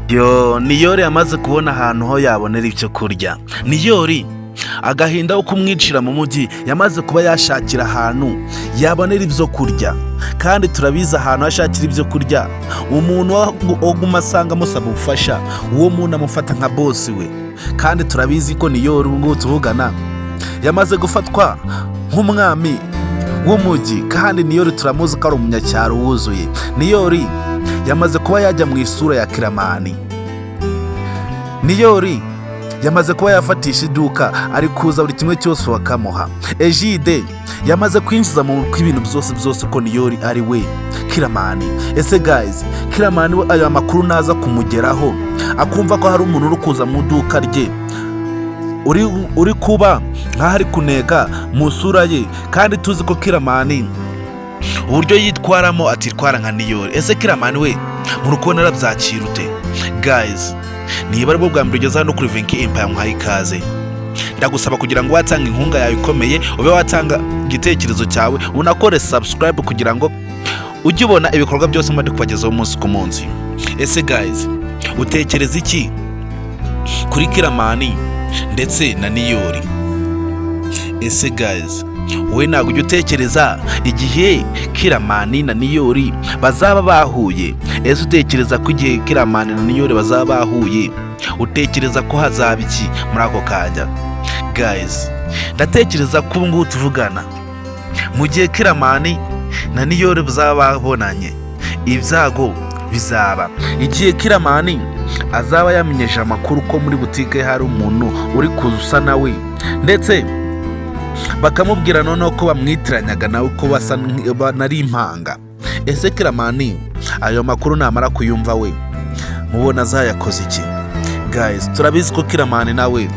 Niyori yamaze kubona ahantu ho yabonera ibyo kurya. Niyori agahinda ko kumwicira mu mujyi yamaze kuba yashakira ahantu yabonera ibyo kurya, kandi turabizi ahantu hashakira ibyo kurya umuntu waguma asanga amusaba ubufasha, uwo muntu amufata nka bosi we. Kandi turabizi ko Niyori ubu ngubu tuvugana yamaze gufatwa nk'umwami w'umujyi, kandi Niyori turamuzi ko ari umunyacyaro wuzuye. Niyori yamaze kuba yajya mu isura ya Kiramani. Niyori yamaze kuba yafatisha iduka, ari kuza buri kimwe cyose bakamuha. Agiye yamaze kwinjiza mu ibintu byose ko Niyori ari we Kiramani. Ese guys, Kiramani we aya makuru naza kumugeraho akumva ko hari umuntu uri kuza mu duka rye uri kuba nkaho ari kuneka mu sura ye, kandi tuzi ko Kiramani uburyo yitwaramo atitwara nka Niyori. Ese Kiramani we mu rukundo arabyakira ute? Guys, niba ari bwo bwa mbere ugeze hano kuri Venki Empire mwaha ikaze. Ndagusaba kugira ngo watanga inkunga yawe ikomeye, ube watanga igitekerezo cyawe, unakore subscribe kugira ngo ujye ubona ibikorwa byose mba ndi kubagezaho umunsi ku munsi. Ese guys, utekereza iki kuri Kiramani ndetse na Niyori? Ese guys, wowe ntabwo ujya utekereza igihe Kiramani na Niyori bazaba bahuye? Ese utekereza ko igihe Kiramani na Niyori bazaba bahuye utekereza ko hazaba iki muri ako kanya? Guys, ndatekereza ko ubu ngubu tuvugana mu gihe Kiramani na Niyori bazaba babonanye, ibyago bizaba igihe Kiramani azaba yamenyeje amakuru ko muri butike hari umuntu uri kuza usa nawe, ndetse bakamubwira noneho ko bamwitiranyaga nawe ko basa nari impanga. Ese Kiramani ayo makuru namara kuyumva we mubona azayakoze iki? Guys, turabizi ko Kiramani nawe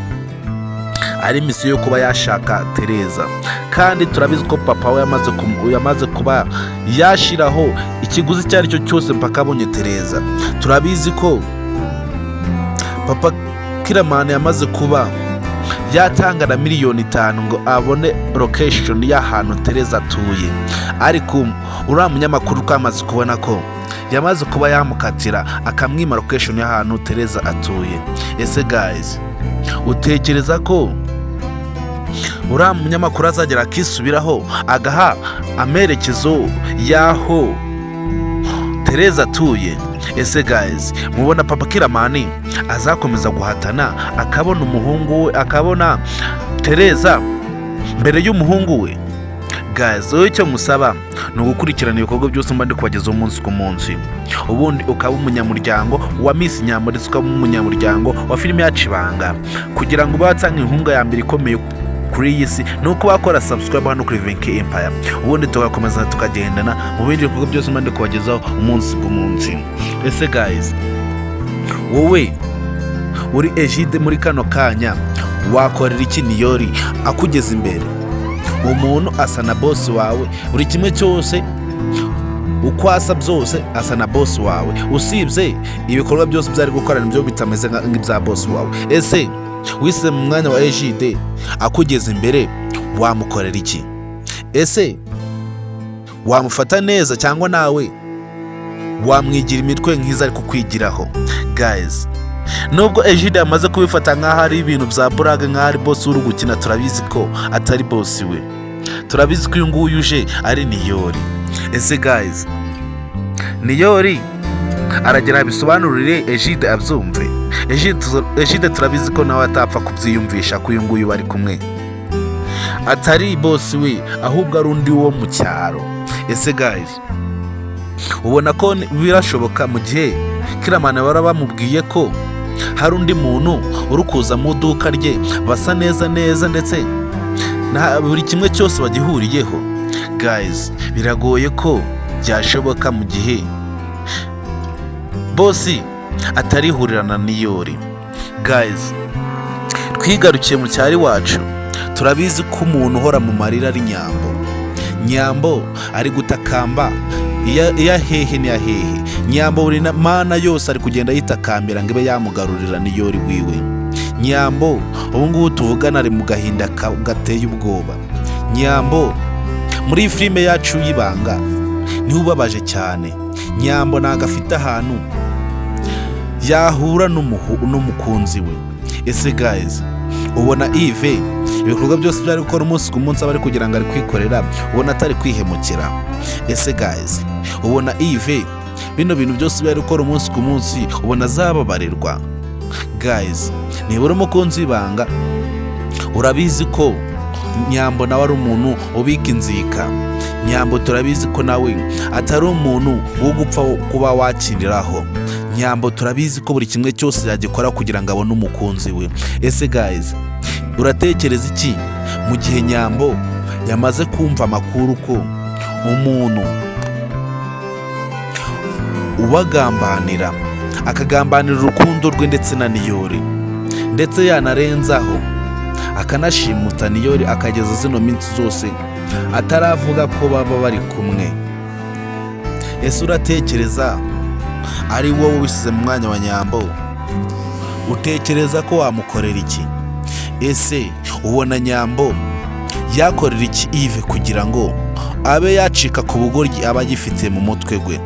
ari misiyo yo kuba yashaka Tereza, kandi turabizi ko papa we yamaze kuba yashiraho ikiguzi icyo ari cyo cyose mpaka abonye Tereza. Turabizi ko papa Kiramani yamaze kuba yatanga na $5,000,000 ngo abone location y'ahantu Tereza atuye, ariko uriya munyamakuru twamaze kubona ko yamaze kuba yamukatira akamwima location y'ahantu Tereza atuye. Ese guys, utekereza ko uriya munyamakuru azagera akisubiraho agaha amerekezo y'aho Tereza atuye? Ese guys, mubona papa Kiramani azakomeza guhatana akabona umuhungu we, akabona Tereza mbere y'umuhungu we? Guys, wowe icyo musaba ni ugukurikirana ibikorwa byose mba ndi kubagezaho umunsi ku munsi, ubundi ukaba umunyamuryango wa Miss Nyambo, ukaba umunyamuryango wa filime yacu Ibanga, kugira ngo ube watanga inkunga ya mbere ikomeye kuri iyi si nuko wakora subscribe hano kuri Venki Empire, ubundi tugakomeza tukagendana mu bindi bikorwa byose mba ndi kubagezaho umunsi ku munsi. Ese guys, wowe uri Agiye muri kano kanya wakorera iki Niyori akugeza imbere? Umuntu asa na boss wawe, buri kimwe cyose uko asa byose asa na boss wawe, usibye ibikorwa byose byari gukorana byo bitameze nk'ibya boss wawe. Ese wise mu mwanya wa Agiye akugeza imbere wamukorera iki? Ese wamufata neza cyangwa nawe wamwigira imitwe nk'iza ari kukwigiraho? Guys, nubwo Agiye yamaze kubifata nk'aho ari ibintu bya burage, nk'aho ari boss uri gukina, turabizi ko atari boss we. Turabizi ko uyu nguyu uje ari Niyori. Ese guys, Niyori aragira bisobanurire Agiye abyumve. Agiye turabizi ko nawe atapfa kubyiyumvisha ko uyu nguyu bari kumwe atari boss we, ahubwo ari undi wo mu cyaro. Ese guys, ubona ko birashoboka mu gihe Kiramani bara bamubwiye ko hari undi muntu uri kuza mu duka rye basa neza ndetse na buri kimwe cyose bagihuriyeho? Guys, biragoye ko byashoboka mu gihe boss atarihurirana na Niyori. Guys, twigarukiye mu cyari wacu, turabizi ko umuntu uhora mu marira ari Nyambo ari gutakamba iya hehe ni hehe. Nyambo buri mana yose ari kugenda yitakambira ngo ibe yamugarurira Niyori wiwe. Nyambo ubu ngubu tuvugana ari mu gahinda gateye ubwoba. Nyambo muri filime yacu y'Ibanga niwe ubabaje cyane. Nyambo ntago afite ahantu yahura n'umukunzi we. Ese guys, ubona Yves ibikorwa byose byari gukora umunsi ku munsi abari kugira ngo ari kwikorera, ubona atari kwihemukira? Ese guys, ubona Yves bino bintu byose byari gukora umunsi ku munsi ubona azababarirwa? Guys, nibura umukunzi w'ibanga, urabizi ko Nyambo nawe ari umuntu ubika inzika. Nyambo turabizi ko nawe atari umuntu wo gupfa kuba wakiniraho. Nyambo turabizi ko buri kimwe cyose yagikora kugira ngo abone umukunzi we. Ese guys, uratekereza iki mu gihe Nyambo yamaze kumva amakuru ko umuntu ubagambanira akagambanira urukundo rwe ndetse na Niyori, ndetse yanarenzaho akanashimuta Niyori akageza zino minsi zose ataravuga ko baba bari kumwe? Ese uratekereza ari wowe wisize mu mwanya wa Nyambo? Utekereza ko wamukorera iki? Ese ubona Nyambo yakorera iki Yves kugira ngo abe yacika ku bugoryi aba yifite mu mutwe gwe?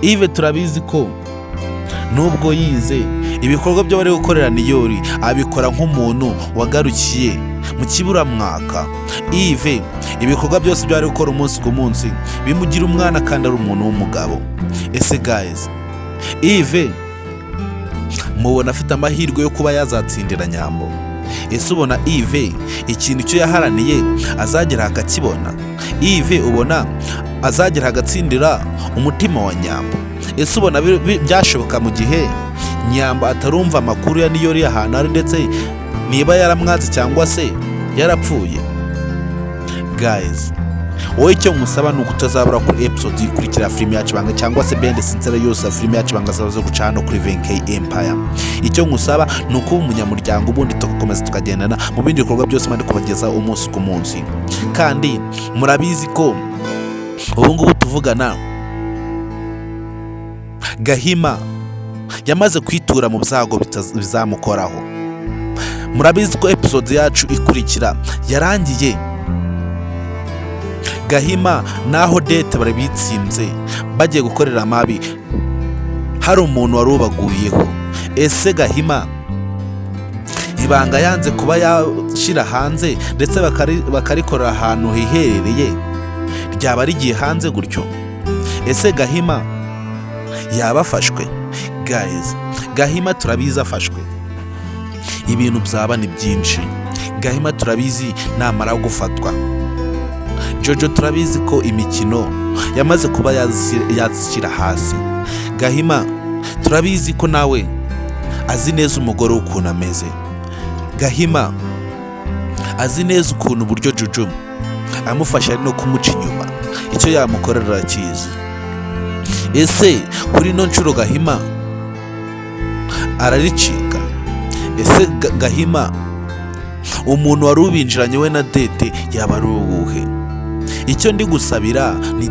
Yves turabizi ko nubwo yize ibikorwa byo bari gukorera Niyori abikora nk'umuntu wagarukiye mu kiburamwaka. Yves ibikorwa byose byo bari gukora umunsi ku munsi bimugira umwana kandi ari umuntu w'umugabo. Ese guys, Yves mubona afite amahirwe yo kuba yazatsindira Nyambo? Ese ubona Yves ikintu cyo yaharaniye azagera akakibona? Yves ubona azagera agatsindira umutima wa Nyambo? Ese ubona byashoboka mu gihe Nyambo atarumva amakuru ya Niyori ahantu ari, ndetse niba yaramwanze cyangwa se yarapfuye? Guys, wowe icyo musaba ni ukutazabura kuri episode ikurikira filime yacu Ibanga, cyangwa se bende sincere yose filime yacu Ibanga zazo guca hano kuri 20K Empire. Icyo musaba ni ukuba umunyamuryango, ubundi tugakomeza tukagendana mu bindi bikorwa byose mandi kubagezaho umunsi ku munsi. Kandi murabizi ko ubu ngubu tuvugana Gahima yamaze kwitura mu byago bizamukoraho. Murabizi ko episode yacu ikurikira yarangiye Gahima naho date bari bitsinze bagiye gukorera amabi, hari umuntu wari ubaguyeho. Ese Gahima Ibanga yanze kuba yashira hanze ndetse bakarikorera ahantu hiherereye, ryaba rigiye hanze gutyo? Ese Gahima yabafashwe? Guys, Gahima turabizi afashwe ibintu byaba ni byinshi. Gahima turabizi namara gufatwa. Jojo turabizi ko imikino yamaze kuba yazishyira hasi. Gahima turabizi ko nawe azi neza umugore ukuntu ameze. Gahima azi neza ukuntu uburyo Jojo amufasha no kumuca inyuma, icyo yamukorera akizi. Ese kuri no nshuro Gahima araricika? Ese Gahima umuntu wari ubinjiranye we na date yaba ari uwuhe? Icyo ndi gusabira ni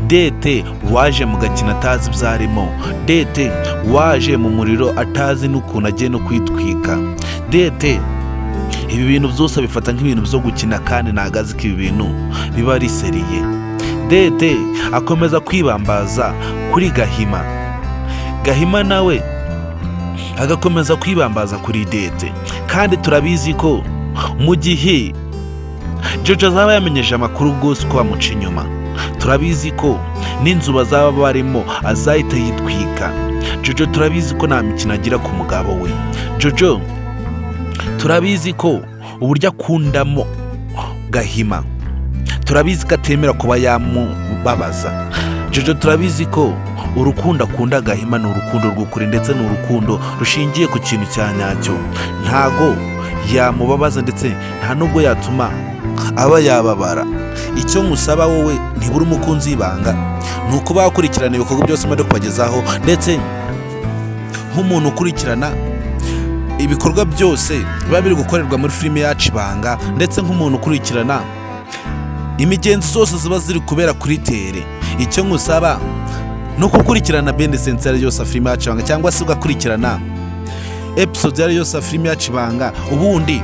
date waje mu gakina atazi byarimo, date waje mu muriro atazi n'ukuntu agiye no kwitwika, date ibi bintu byose bifata nk'ibintu byo gukina kandi nagazi ko ibi bintu biba ari seriye. Date akomeza kwibambaza kuri Gahima nawe agakomeza kwibambaza kuri date. Kandi turabizi ko mu gihe Jojo azaba yamenyeje amakuru bwose ko bamuca inyuma, turabizi ko n'inzu bazaba barimo azahita yitwika. Jojo turabizi ko nta mikino agira ku mugabo we. Jojo turabizi ko uburyo akundamo Gahima, turabizi ko atemera kuba yamubabaza. Jojo turabizi ko urukundo akunda Gahima ni urukundo rw'ukuri, ndetse ni urukundo rushingiye ku kintu cya nyacyo. Ntago yamubabaza ndetse nta nubwo yatuma aba yababara. Icyo musaba wowe ntibura umukunzi w'ibanga ni ukuba wakurikirana ibikorwa byose maze kubagezaho, ndetse nk'umuntu ukurikirana ibikorwa byose biba biri gukorerwa muri filime yacu Ibanga, ndetse nk'umuntu ukurikirana imigenzo zose ziba ziri kubera kuri tere. Icyo ngusaba no kukurikirana bende sincere yose filime yacu Ibanga, cyangwa se ugakurikirana episode yari yose filime yacu Ibanga, ubundi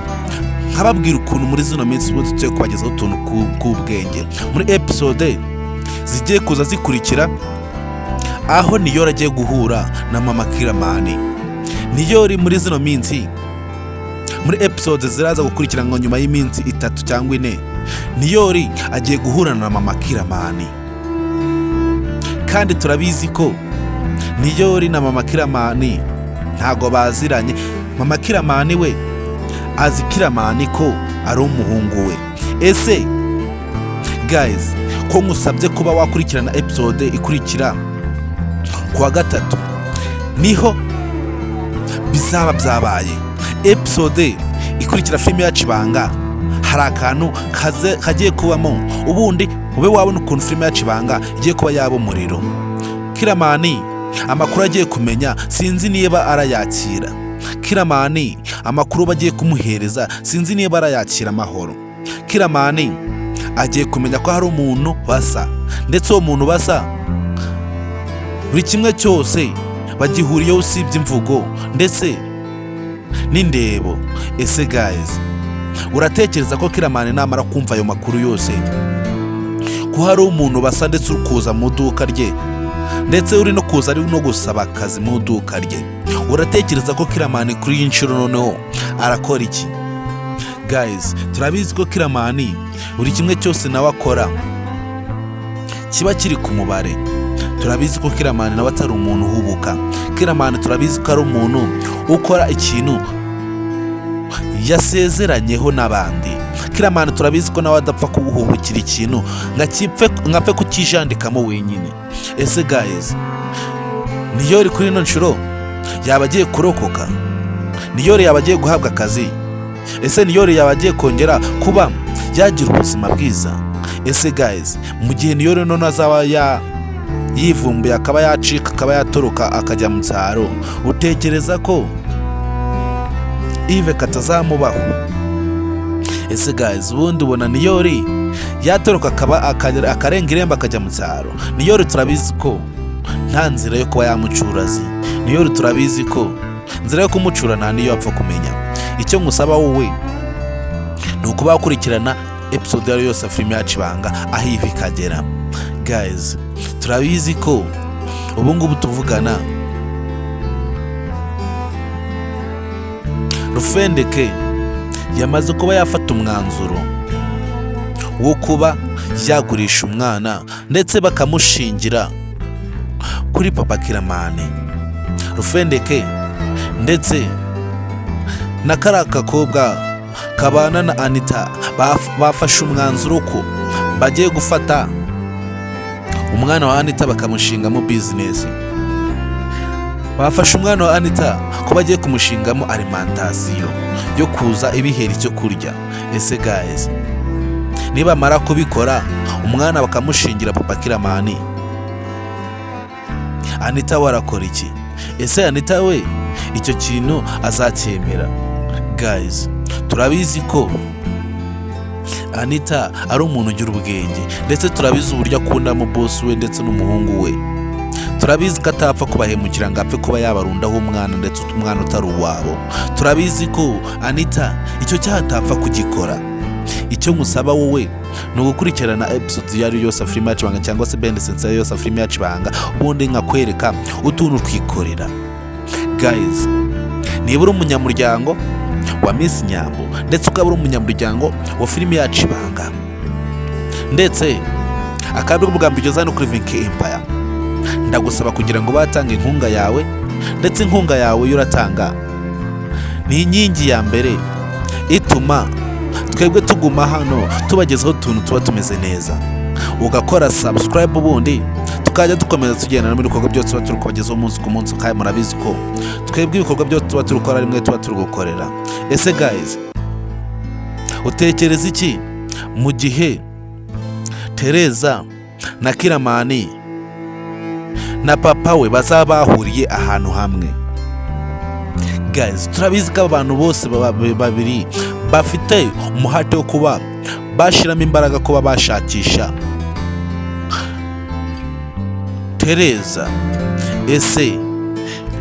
nkababwira ukuntu muri zino minsi ubu tugiye kubagezaho utuntu k'ubwenge. Muri episode zigiye kuza zikurikira aho Niyori agiye guhura na mama Kiramani. Niyori muri zino minsi, muri episode ziraza gukurikirana nyuma y'iminsi 3 cyangwa 4, Niyori agiye guhura na mama Kiramani. Kandi turabizi ko Niyori na mama Kiramani ntago baziranye. Mama Kiramani we azi Kiramani ko ari umuhungu we. Ese guys, ko ngusabye kuba wakurikirana episode ikurikira kuwa 3 niho bizaba byabaye. Episode ikurikira filime yacu Ibanga hari akantu kagiye kubamo, ubundi ube wabona ukuntu filime yacu Ibanga igiye kuba yaba umuriro. Kiramani amakuru agiye kumenya sinzi niba arayakira. Kiramani amakuru bagiye kumuhereza sinzi niba arayakira amahoro. Kiramani agiye kumenya ko hari umuntu basa, ndetse uwo muntu basa buri kimwe cyose bagihuriyeho usibye imvugo ndetse n'indebo. Ese guys, uratekereza ko Kiramani namara kumva ayo makuru yose ko hari umuntu basa ndetse uri kuza mu duka rye, ndetse uri no kuza ari no gusaba akazi mu duka rye, uratekereza ko Kiramani kuri iyi nshuro noneho arakora iki? Guys, turabizi ko Kiramani buri kimwe cyose nawe akora kiba kiri ku mubare. Turabizi ko Kiramani nawe atari umuntu uhubuka. Kiramani turabizi ko ari umuntu ukora ikintu yasezeranyeho n'abandi. Kiramani turabizi ko nawe adapfa kuguhubukira ikintu ngapfe kukijandikamo wenyine. Ese guys, Niyori kuri ino nshuro yaba agiye kurokoka? Niyori yaba agiye guhabwa akazi? Ese Niyori yaba agiye kongera kuba yagira ubuzima bwiza? Ese guys, mu gihe Niyori none azaba yivumbuye akaba yacika akaba yatoroka akajya mu cyaro, utekereza ko Ive katazamubaho? Ese guys, ubundi ubona Niyori yatoroka akaba akarenga irembo akajya mu cyaro? Niyori turabizi ko nta nzira yo kuba yamucurazi. Niyori turabizi ko nzira yo kumucura nta niyo apfa kumenya. Icyo ngusaba wowe ni ukuba wakurikirana episode yari yose filime yacu Ibanga aho ivi kagera. Guys, turabizi ko ubu ngubu tuvugana Rufendeke yamaze kuba yafata umwanzuro wo kuba yagurisha umwana ndetse bakamushingira kuri papa Kiramani. Rufendeke ndetse na karakakobwa kabana na Anita bafashe umwanzuro ko bagiye gufata umwana wa Anita bakamushingamo business. Bafashe umwana wa Anita ko bagiye kumushingamo alimentation yo kuza ibiheri cyo kurya. Ese guys, niba mara kubikora umwana bakamushingira papa Kiramani, Anita warakora iki? Ese Anita we icyo kintu azacyemera? Guys, turabizi ko Anita ari umuntu ugira ubwenge, ndetse turabizi uburyo akunda mu boss we ndetse n'umuhungu we. Turabizi ko atapfa kubahemukira ngo apfe kuba yabarundaho umwana ndetse umwana utari uwabo. Turabizi ko Anita icyo cyaha atapfa kugikora. Icyo musaba wowe ni ugukurikirana episode yari yose filime yacu Ibanga cyangwa se bende sense yose filime yacu Ibanga, ubundi nkakwereka utuntu twikorera. Guys, niba uri umunyamuryango wa Miss Nyambo ndetse ukaba uri umunyamuryango wa filime yacu Ibanga, ndetse akaba ari ubwa mbere no kuri Vinke Empire, ndagusaba kugira ngo batange inkunga yawe, ndetse inkunga yawe yuratanga ni inkingi ya mbere ituma twebwe tuguma hano tubagezaho utuntu tuba tumeze neza. Ugakora subscribe, ubundi tukajya dukomeza tugenda muri ibikorwa byose tuba turi kubagezaho umunsi ku munsi, kandi murabizi ko twebwe ibikorwa byose tuba turi gukora rimwe tuba turi gukorera. Ese guys, utekereza iki mu gihe Tereza na Kiramani na papa we bazaba bahuriye ahantu hamwe? Guys, turabizi ko abantu bose babiri bafite umuhate wo kuba bashiramo imbaraga kuba bashakisha Tereza. Ese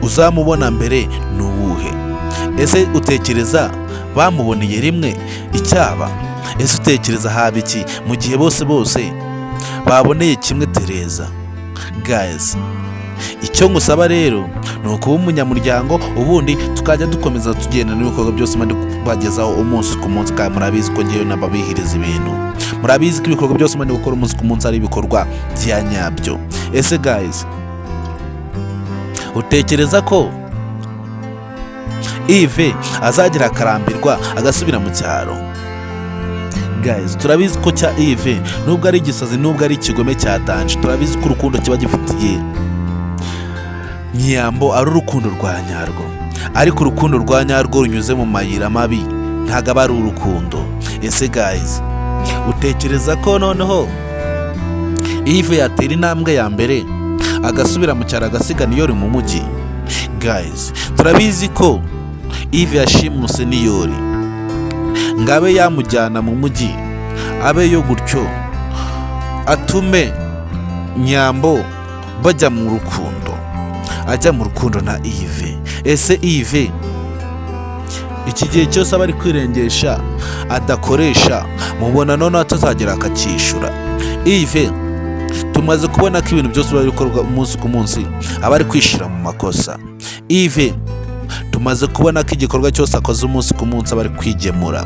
uzamubona mbere n'uwuhe? Ese utekereza bamuboneye rimwe icyaba? Ese utekereza haba iki mu gihe bose baboneye kimwe Tereza? Guys, icyo ngusaba rero ni ukuba umunyamuryango, ubundi tukajya dukomeza tugenda n'ibikorwa byose mandi kubagezaho umunsi ku munsi, kandi murabizi ko ngewe nababihiriza ibintu, murabizi ko ibikorwa byose mandi gukora umunsi ku munsi ari ibikorwa bya nyabyo. Ese guys, utekereza ko Yves azagira akarambirwa agasubira mu cyaro? Guys, turabizi ko cya Yves nubwo ari igisazi, nubwo ari ikigome cya danje, turabizi ko urukundo kiba gifitiye Nyambo ari urukundo rwa nyarwo, ariko urukundo rwa nyarwo runyuze mu mayira mabi ntago aba ari urukundo. Ese guys, utekereza ko noneho Yves yatera intambwe ya mbere agasubira mu cyaro agasiga Niyori mu mujyi? Guys, turabizi ko Yves yashimuse Niyori ngo abe yamujyana mu mujyi, abe yo gutyo atume Nyambo bajya mu rukundo, ajya mu rukundo na Yves. Ese Yves iki gihe cyose aba ari kwirengesha adakoresha, mubona noneho atazagera akacyishura? Yves tumaze kubona ko ibintu byose bari gukorwa umunsi ku munsi aba ari kwishira mu makosa. Yves tumaze kubona ko igikorwa cyose akoze umunsi ku munsi aba ari kwigemura.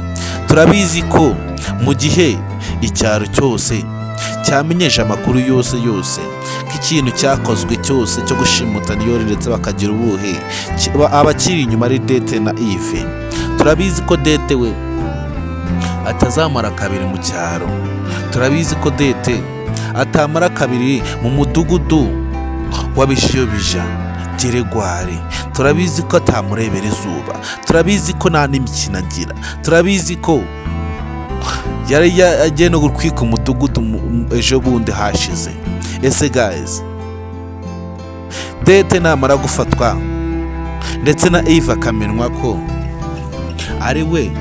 Turabizi ko mu gihe icyaro cyose cyamenyeje amakuru yose ko ikintu cyakozwe cyose cyo gushimuta Niyori ndetse bakagira ubuhe, abakiri inyuma ari Dete na Yves. Turabizi ko Dete we atazamara kabiri mu cyaro, turabizi ko Dete atamara kabiri mu mudugudu w'abishiyobija Geregwari, turabizi ko atamurebera izuba, turabizi ko nta n'imikino agira, turabizi ko yari yagiye no gutwika umudugudu ejo bundi hashize. Ese guys, Dete namara gufatwa ndetse na Yves akamenwa ko ari we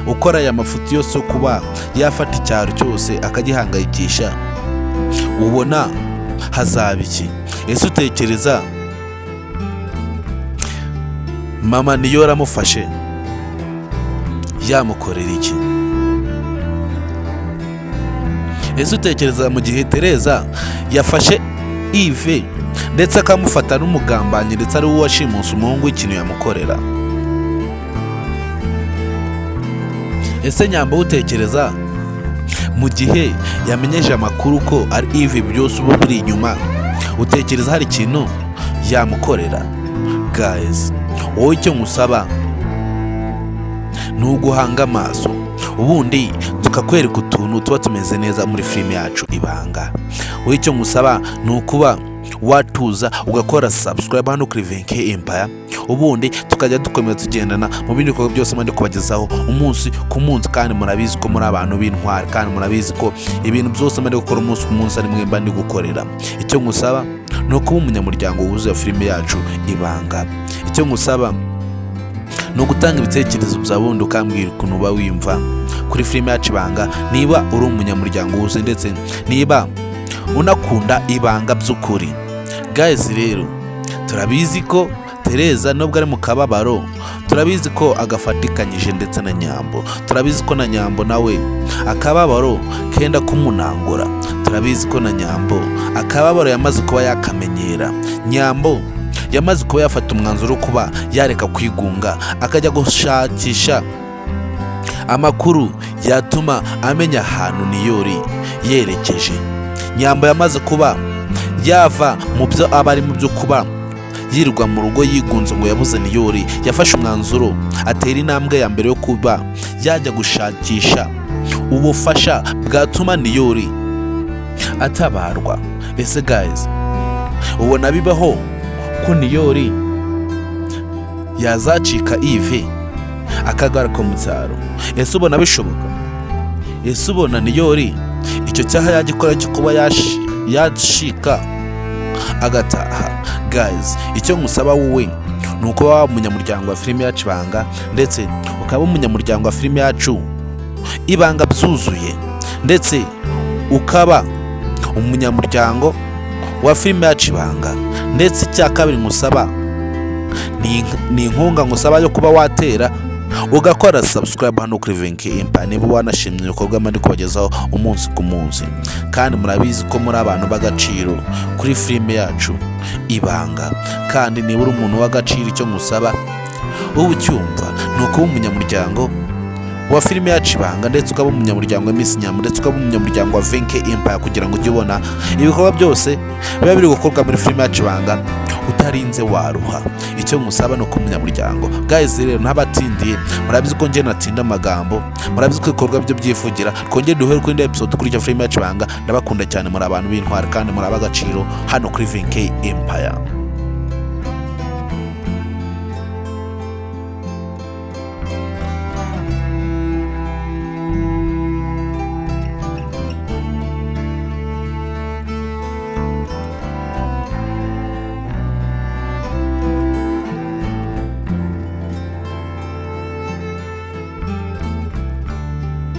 ukora aya mafuti yose yo kuba yafata icyaro cyose akagihangayikisha, ubona hazaba iki? Ese utekereza mama Niyori amufashe yamukorera iki? Ese utekereza mu gihe Tereza yafashe Yves ndetse akamufata n'umugambanyi ndetse ari we washimuse umuhungu w'ikintu yamukorera? Ese Nyambo utekereza mu gihe yamenyeje amakuru ko ari Yves byose uba buri inyuma, utekereza hari ikintu yamukorera? Guys, wowe icyo ngusaba ni uguhanga amaso, ubundi tukakwereka utuntu tuba tumeze neza muri filime yacu Ibanga. Wowe icyo ngusaba ni ukuba watuza ugakora subscribe hano kuri VK Empire, ubundi tukajya dukomeza tugendana mu bindi bikorwa byose mandi kubagezaho umunsi ku munsi, kandi murabizi ko muri abantu b'intwari, kandi murabizi ko ibintu byose mandi gukora umunsi ku munsi ari mwemba ndi gukorera. Icyo ngusaba ni ukuba umunyamuryango wuzuye filime yacu Ibanga. Icyo ngusaba ni ugutanga ibitekerezo bya bundi ukambwira ukuntu uba wiyumva kuri filime yacu Ibanga, niba uri umunyamuryango wuzuye ndetse niba unakunda Ibanga by'ukuri. Guys, rero turabizi ko Tereza nubwo ari mu kababaro, turabizi ko agafatikanyije ndetse na Nyambo, turabizi ko na Nyambo nawe akababaro kenda kumunangura, turabizi ko na Nyambo akababaro yamaze kuba yakamenyera. Nyambo yamaze kuba yafata umwanzuro kuba yareka kwigunga akajya gushakisha amakuru yatuma amenya ahantu Niyori yerekeje. Nyambo yamaze kuba yava mu byo abari mu byo kuba yirirwa mu rugo yigunze ngo yabuze Niyori, yafashe umwanzuro atera intambwe ya mbere yo kuba yajya gushakisha ubufasha bwatuma Niyori atabarwa. Ese guys, ubona bibaho ko Niyori yazacika Yves akagaruka mu cyaro? Ese ubona bishoboka? Ese ubona Niyori icyo cyaha yagikora cyo kuba yashika agataha? Guys, icyo ngusaba wowe ni ukuba waba umunyamuryango wa filime yacu Ibanga, ndetse ukaba umunyamuryango wa filime yacu Ibanga byuzuye, ndetse ukaba umunyamuryango wa filime yacu Ibanga. Ndetse icya kabiri ngusaba ni inkunga ngusaba yo kuba watera ugakora subscribe hano kuri VK Empire niba wanashimye ibikorwa mandi kubagezaho umunsi ku munsi. Kandi murabizi ko muri abantu b'agaciro kuri filime yacu Ibanga. Kandi niba uri umuntu w'agaciro icyo musaba ubucyumva ni ukuba umunyamuryango wa filime yacu Ibanga, ndetse ukaba umunyamuryango wa Miss Nyam, ndetse ukaba umunyamuryango wa VK Empire kugira ngo ujye ubona ibikorwa byose biba biri gukorwa muri filime yacu Ibanga utarinze waruha. Icyo musaba no kumunyamuryango. Guys, rero ntabatindiye, murabizi ko nje natinda amagambo, murabizi ko ibikorwa byo byivugira. Twongeye duhere kuri episode kuri filime yacu Ibanga. Ndabakunda cyane, muri abantu b'intwari kandi muri abagaciro hano kuri VK Empire.